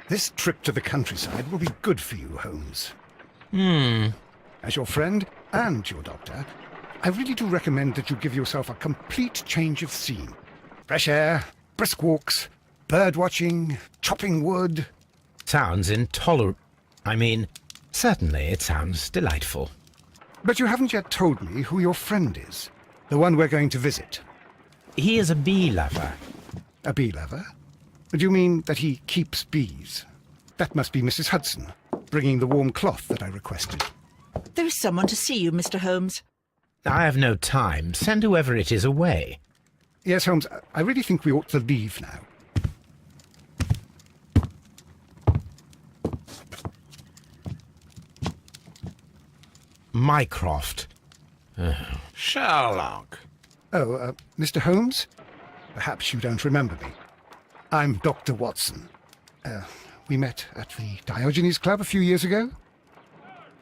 This trip to the countryside will be good for you, Holmes. Hmm. As your friend and your doctor, I really do recommend that you give yourself a complete change of scene. Fresh air, brisk walks, bird watching, chopping wood. Sounds intolerable. I mean, certainly it sounds delightful. But you haven't yet told me who your friend is, the one we're going to visit. He is a bee lover. A bee lover? Do you mean that he keeps bees? That must be Mrs. Hudson, bringing the warm cloth that I requested. There is someone to see you, Mr. Holmes. I have no time. Send whoever it is away. Yes, Holmes, I really think we ought to leave now. Mycroft. Sherlock. Oh, Mr. Holmes? Perhaps you don't remember me. I'm Dr. Watson. We met at the Diogenes Club a few years ago.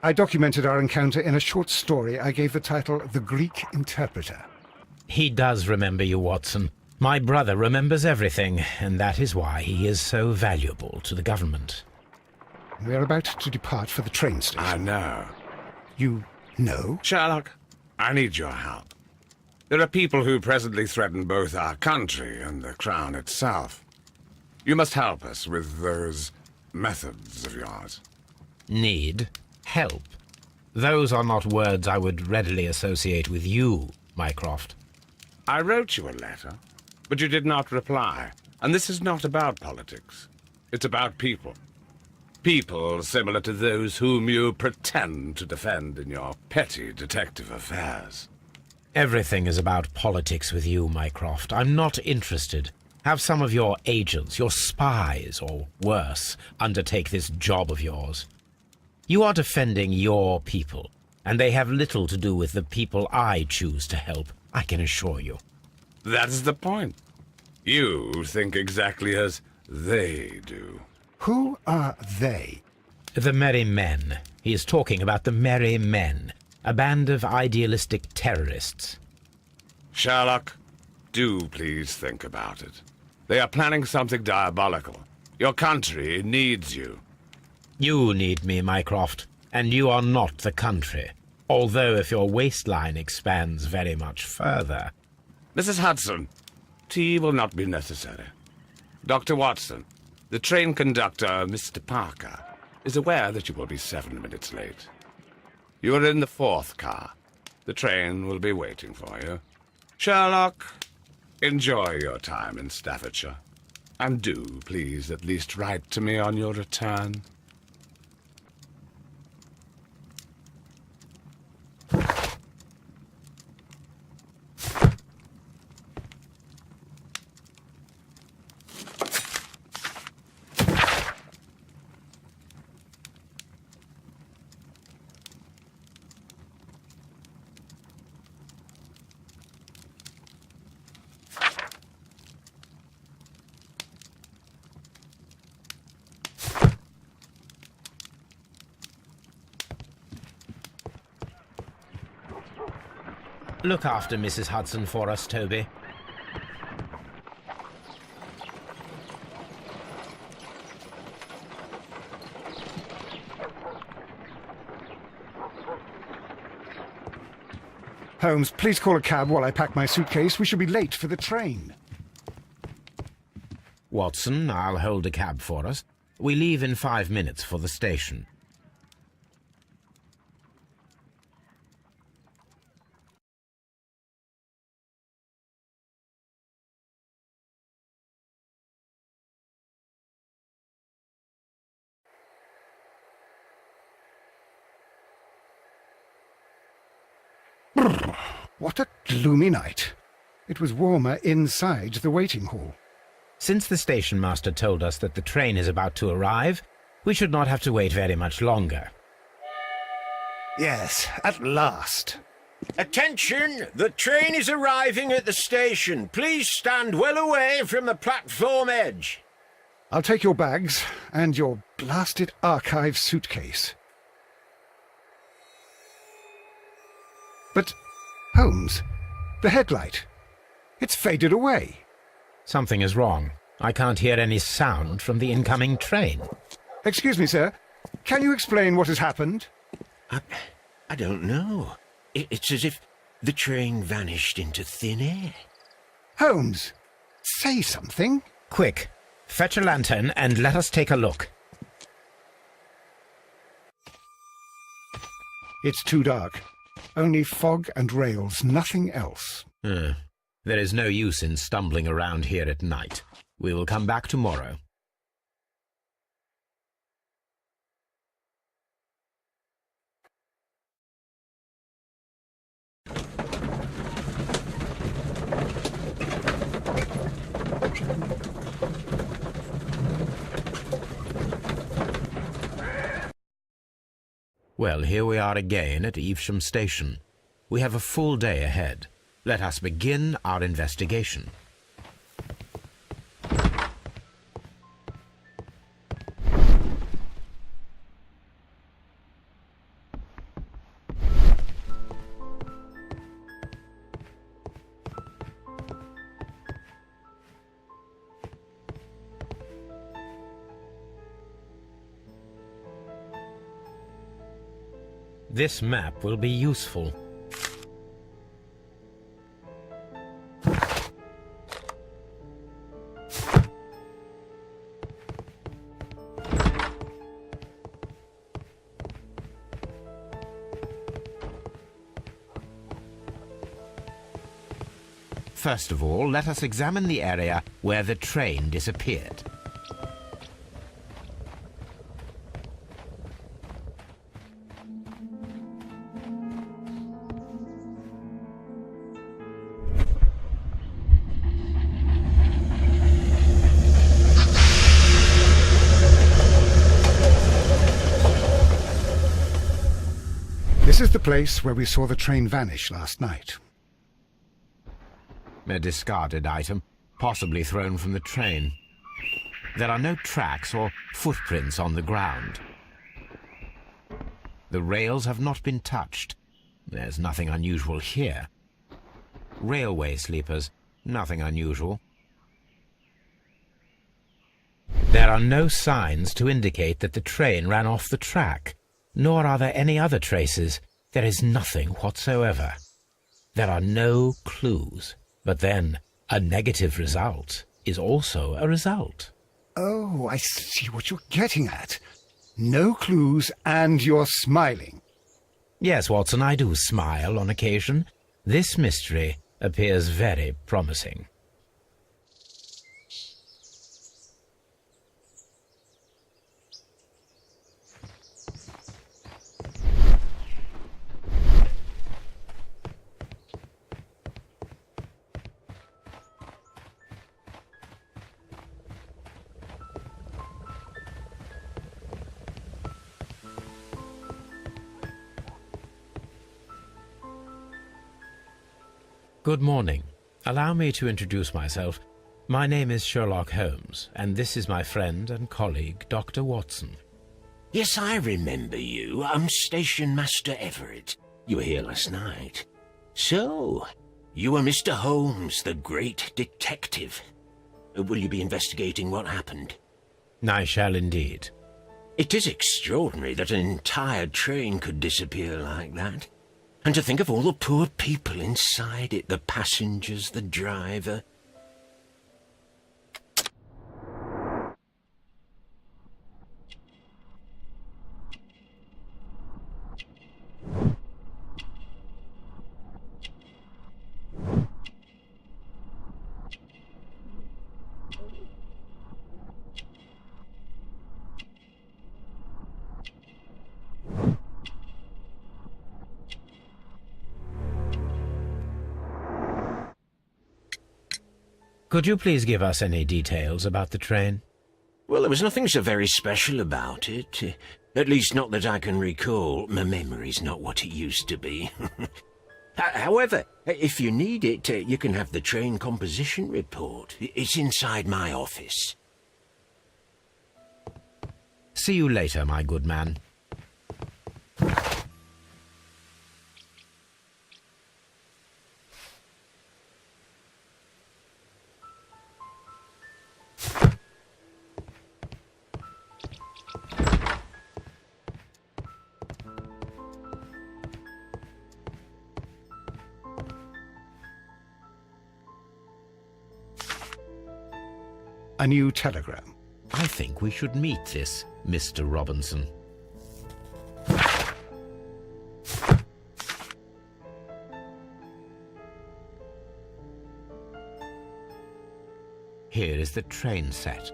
I documented our encounter in a short story I gave the title The Greek Interpreter. He does remember you, Watson. My brother remembers everything, and that is why he is so valuable to the government. We're about to depart for the train station. I know. You know? Sherlock, I need your help. There are people who presently threaten both our country and the Crown itself. You must help us with those methods of yours. Need? Help? Those are not words I would readily associate with you, Mycroft. I wrote you a letter, but you did not reply. And this is not about politics. It's about people. People similar to those whom you pretend to defend in your petty detective affairs. Everything is about politics with you, Mycroft. I'm not interested. Have some of your agents, your spies, or worse, undertake this job of yours. You are defending your people, and they have little to do with the people I choose to help, I can assure you. That's the point. You think exactly as they do. Who are they? The Merry Men. He is talking about the Merry Men, a band of idealistic terrorists. Sherlock, do please think about it. They are planning something diabolical. Your country needs you. You need me, Mycroft, and you are not the country. Although if your waistline expands very much further. Mrs. Hudson, tea will not be necessary. Dr. Watson, the train conductor, Mr. Parker, is aware that you will be 7 minutes late. You are in the 4th car. The train will be waiting for you. Sherlock, enjoy your time in Staffordshire. And do, please, at least write to me on your return. Look after Mrs. Hudson for us, Toby. Holmes, please call a cab while I pack my suitcase. We shall be late for the train. Watson, I'll hold a cab for us. We leave in 5 minutes for the station. What a gloomy night. It was warmer inside the waiting hall. Since the station master told us that the train is about to arrive, we should not have to wait very much longer. Yes, at last. Attention! The train is arriving at the station. Please stand well away from the platform edge. I'll take your bags and your blasted archive suitcase. But, Holmes, the headlight. It's faded away. Something is wrong. I can't hear any sound from the incoming train. Excuse me, sir. Can you explain what has happened? I don't know. It's as if the train vanished into thin air. Holmes, say something. Quick, fetch a lantern and let us take a look. It's too dark. Only fog and rails, nothing else. There is no use in stumbling around here at night. We will come back tomorrow. Well, here we are again at Evesham Station. We have a full day ahead. Let us begin our investigation. This map will be useful. First of all, let us examine the area where the train disappeared. This is the place where we saw the train vanish last night. A discarded item, possibly thrown from the train. There are no tracks or footprints on the ground. The rails have not been touched. There's nothing unusual here. Railway sleepers, nothing unusual. There are no signs to indicate that the train ran off the track, nor are there any other traces. There is nothing whatsoever. There are no clues. But then, a negative result is also a result. Oh, I see what you're getting at. No clues, and you're smiling. Yes, Watson, I do smile on occasion. This mystery appears very promising. Good morning. Allow me to introduce myself. My name is Sherlock Holmes, and this is my friend and colleague, Dr. Watson. Yes, I remember you. I'm Station Master Everett. You were here last night. So, you are Mr. Holmes, the great detective. Will you be investigating what happened? I shall indeed. It is extraordinary that an entire train could disappear like that. And to think of all the poor people inside it, the passengers, the driver. Could you please give us any details about the train? Well, there was nothing so very special about it. At least not that I can recall. My memory's not what it used to be. However, if you need it, you can have the train composition report. It's inside my office. See you later, my good man. a new telegram. I think we should meet this Mr. Robinson. Here is the train set.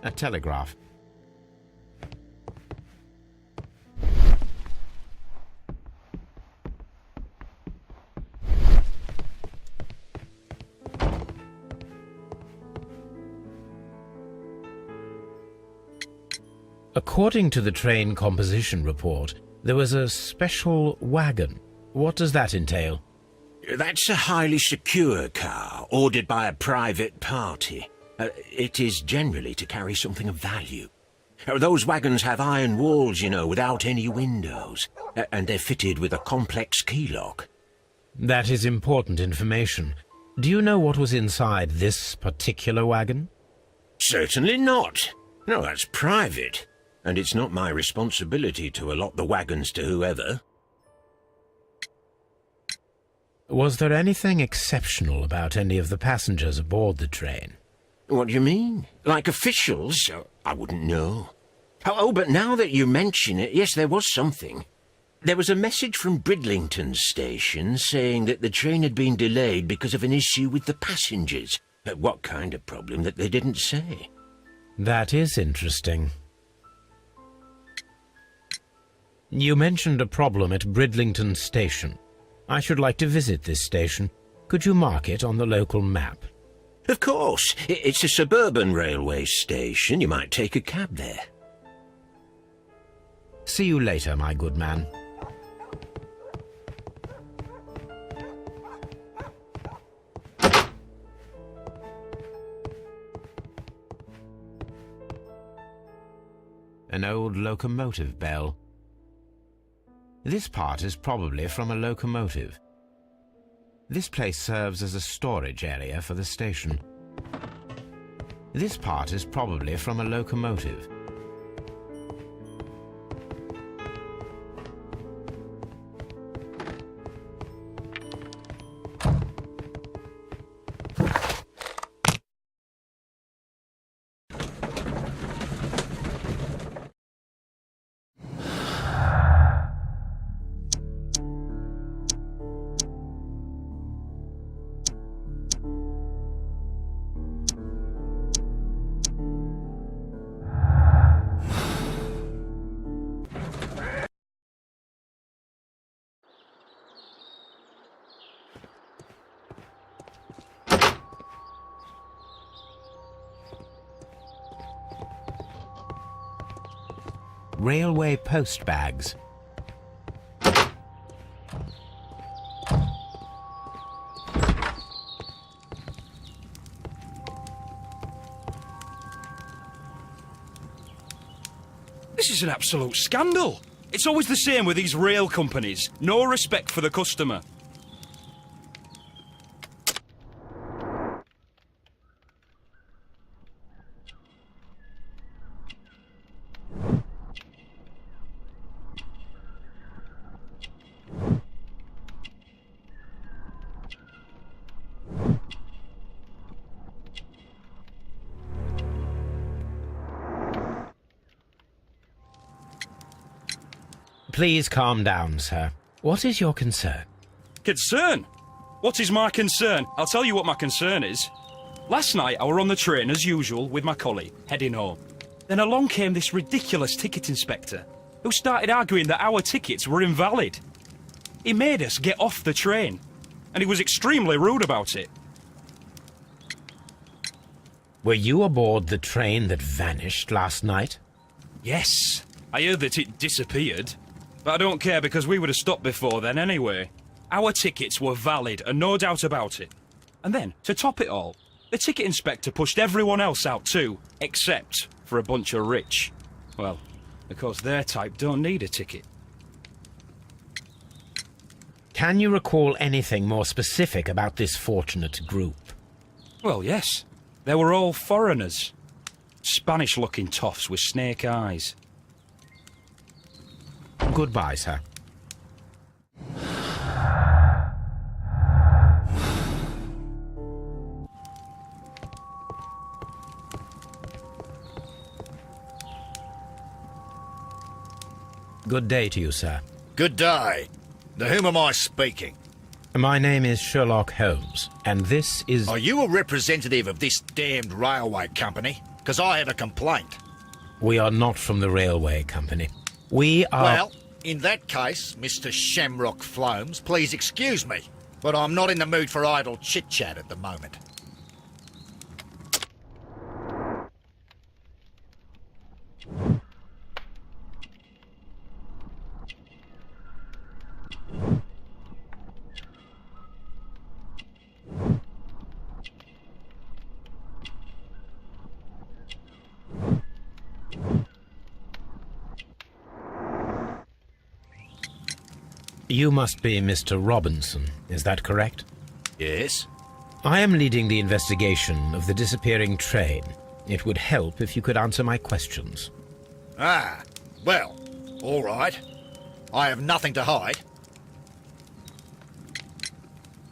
A telegraph. According to the train composition report, there was a special wagon. What does that entail? That's a highly secure car, ordered by a private party. It is generally to carry something of value. Those wagons have iron walls, you know, without any windows, and they're fitted with a complex key lock. That is important information. Do you know what was inside this particular wagon? Certainly not. No, that's private, and it's not my responsibility to allot the wagons to whoever. Was there anything exceptional about any of the passengers aboard the train? What do you mean? Like officials? I wouldn't know. Oh, but now that you mention it, yes, there was something. There was a message from Bridlington station saying that the train had been delayed because of an issue with the passengers. What kind of problem that they didn't say? That is interesting. You mentioned a problem at Bridlington station. I should like to visit this station. Could you mark it on the local map? Of course. It's a suburban railway station. You might take a cab there. See you later, my good man. An old locomotive bell. This part is probably from a locomotive. This place serves as a storage area for the station. This part is probably from a locomotive. Railway post bags. This is an absolute scandal. It's always the same with these rail companies. No respect for the customer. Please calm down, sir. What is your concern? Concern? What is my concern? I'll tell you what my concern is. Last night I were on the train as usual with my colleague, heading home. Then along came this ridiculous ticket inspector, who started arguing that our tickets were invalid. He made us get off the train, and he was extremely rude about it. Were you aboard the train that vanished last night? Yes, I heard that it disappeared. But I don't care because we would have stopped before then anyway. Our tickets were valid and no doubt about it. And then, to top it all, the ticket inspector pushed everyone else out too, except for a bunch of rich. Well, because their type don't need a ticket. Can you recall anything more specific about this fortunate group? Well, yes. They were all foreigners. Spanish-looking toffs with snake eyes. Goodbye, sir. Good day to you, sir. Good day. To whom am I speaking? My name is Sherlock Holmes, and this is... Are you a representative of this damned railway company? Because I have a complaint. We are not from the railway company. We are... Well, in that case, Mr. Shamrock Flomes, please excuse me, but I'm not in the mood for idle chit-chat at the moment. You must be Mr. Robinson, is that correct? Yes? I am leading the investigation of the disappearing train. It would help if you could answer my questions. Ah, well, all right. I have nothing to hide.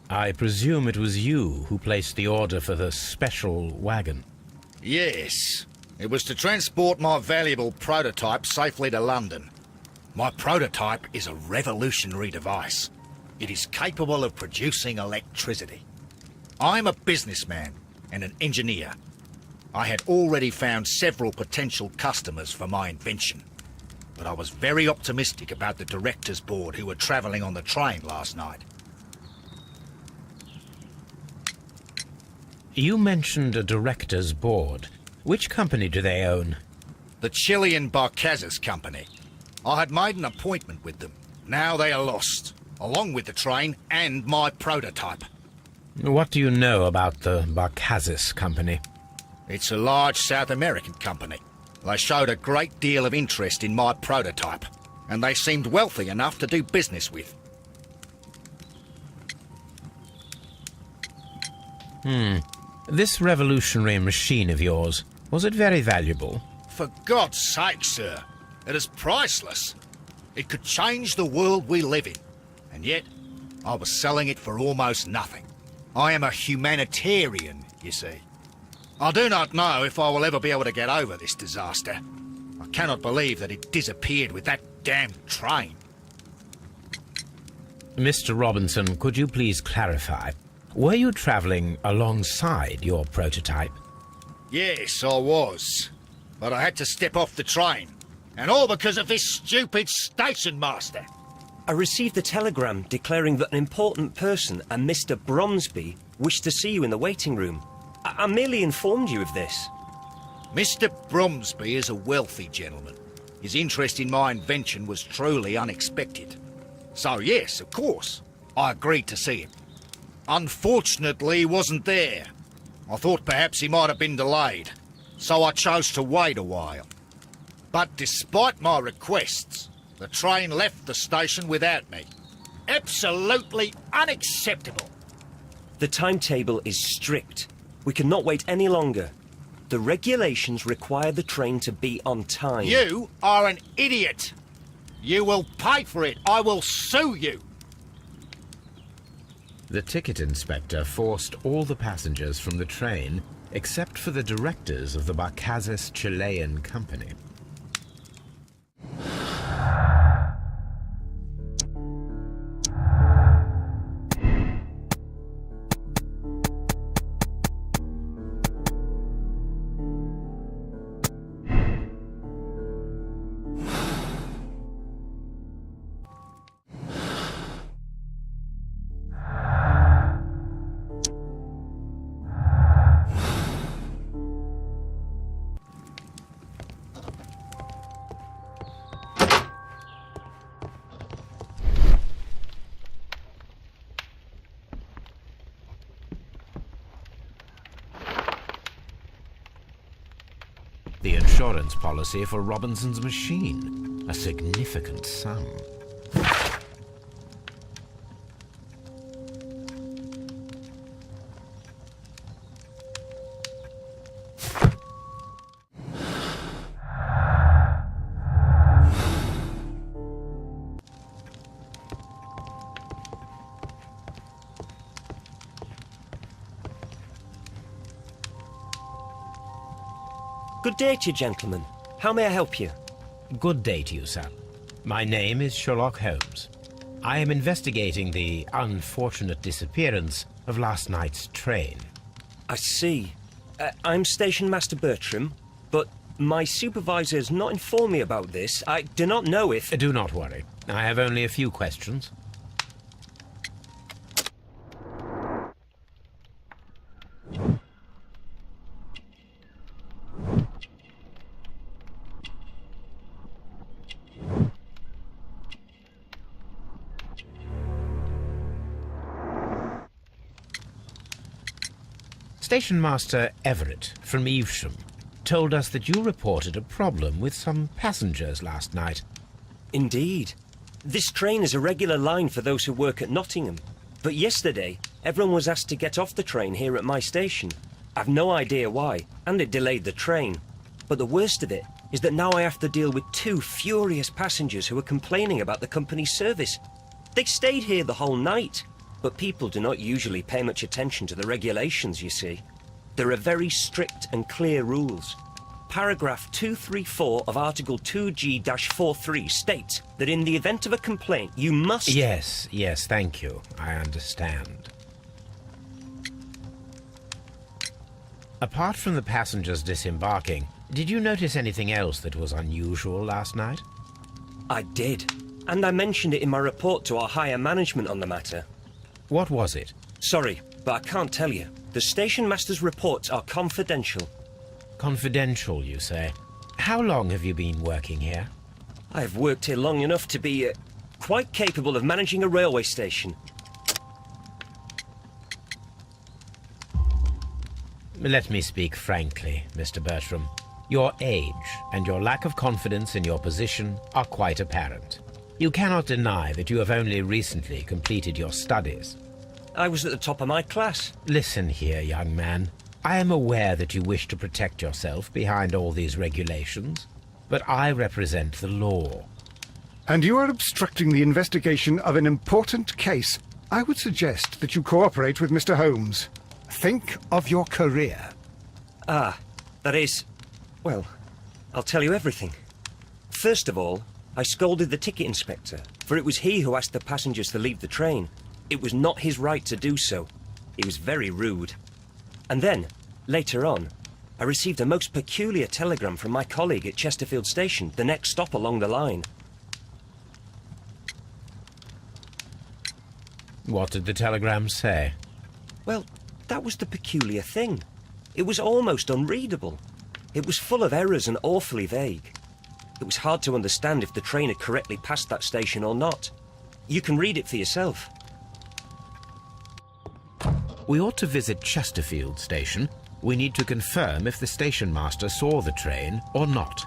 I presume it was you who placed the order for the special wagon. Yes. It was to transport my valuable prototype safely to London. My prototype is a revolutionary device. It is capable of producing electricity. I'm a businessman and an engineer. I had already found several potential customers for my invention, but I was very optimistic about the directors' board who were travelling on the train last night. You mentioned a director's board. Which company do they own? The Chilean Barcazes Company. I had made an appointment with them. Now they are lost, along with the train and my prototype. What do you know about the Barcazes Company? It's a large South American company. They showed a great deal of interest in my prototype, and they seemed wealthy enough to do business with. This revolutionary machine of yours, was it very valuable? For God's sake, sir, it is priceless. It could change the world we live in, and yet I was selling it for almost nothing. I am a humanitarian, you see. I do not know if I will ever be able to get over this disaster. I cannot believe that it disappeared with that damned train. Mr. Robinson, could you please clarify? Were you travelling alongside your prototype? Yes, I was. But I had to step off the train. And all because of this stupid station master. I received a telegram declaring that an important person, a Mr. Bromsby, wished to see you in the waiting room. I merely informed you of this. Mr. Bromsby is a wealthy gentleman. His interest in my invention was truly unexpected. So yes, of course, I agreed to see him. Unfortunately, he wasn't there. I thought perhaps he might have been delayed, so I chose to wait a while. But despite my requests, the train left the station without me. Absolutely unacceptable. The timetable is strict. We cannot wait any longer. The regulations require the train to be on time. You are an idiot. You will pay for it. I will sue you. The ticket inspector forced all the passengers from the train except for the directors of the Barcazes Chilean Company. The insurance policy for Robinson's machine. A significant sum. Good day to you, gentlemen. How may I help you? Good day to you, sir. My name is Sherlock Holmes. I am investigating the unfortunate disappearance of last night's train. I see. I'm Station Master Bertram, but my supervisor has not informed me about this. I do not know if... Do not worry. I have only a few questions. Station Master Everett from Evesham told us that you reported a problem with some passengers last night. Indeed. This train is a regular line for those who work at Nottingham. But yesterday, everyone was asked to get off the train here at my station. I've no idea why, and it delayed the train. But the worst of it is that now I have to deal with 2 furious passengers who are complaining about the company's service. They stayed here the whole night, but people do not usually pay much attention to the regulations, you see. There are very strict and clear rules. Paragraph 234 of Article 2G-43 states that in the event of a complaint, you must... Yes, thank you. I understand. Apart from the passengers disembarking, did you notice anything else that was unusual last night? I did, and I mentioned it in my report to our higher management on the matter. What was it? Sorry, but I can't tell you. The station master's reports are confidential. Confidential, you say? How long have you been working here? I have worked here long enough to be quite capable of managing a railway station. Let me speak frankly, Mr. Bertram. Your age and your lack of confidence in your position are quite apparent. You cannot deny that you have only recently completed your studies. I was at the top of my class. Listen here, young man. I am aware that you wish to protect yourself behind all these regulations, but I represent the law. And you are obstructing the investigation of an important case. I would suggest that you cooperate with Mr. Holmes. Think of your career. Ah, that is... Well, I'll tell you everything. First of all, I scolded the ticket inspector, for it was he who asked the passengers to leave the train. It was not his right to do so. He was very rude. And then, later on, I received a most peculiar telegram from my colleague at Chesterfield Station, the next stop along the line. What did the telegram say? Well, that was the peculiar thing. It was almost unreadable. It was full of errors and awfully vague. It was hard to understand if the train had correctly passed that station or not. You can read it for yourself. We ought to visit Chesterfield Station. We need to confirm if the station master saw the train or not.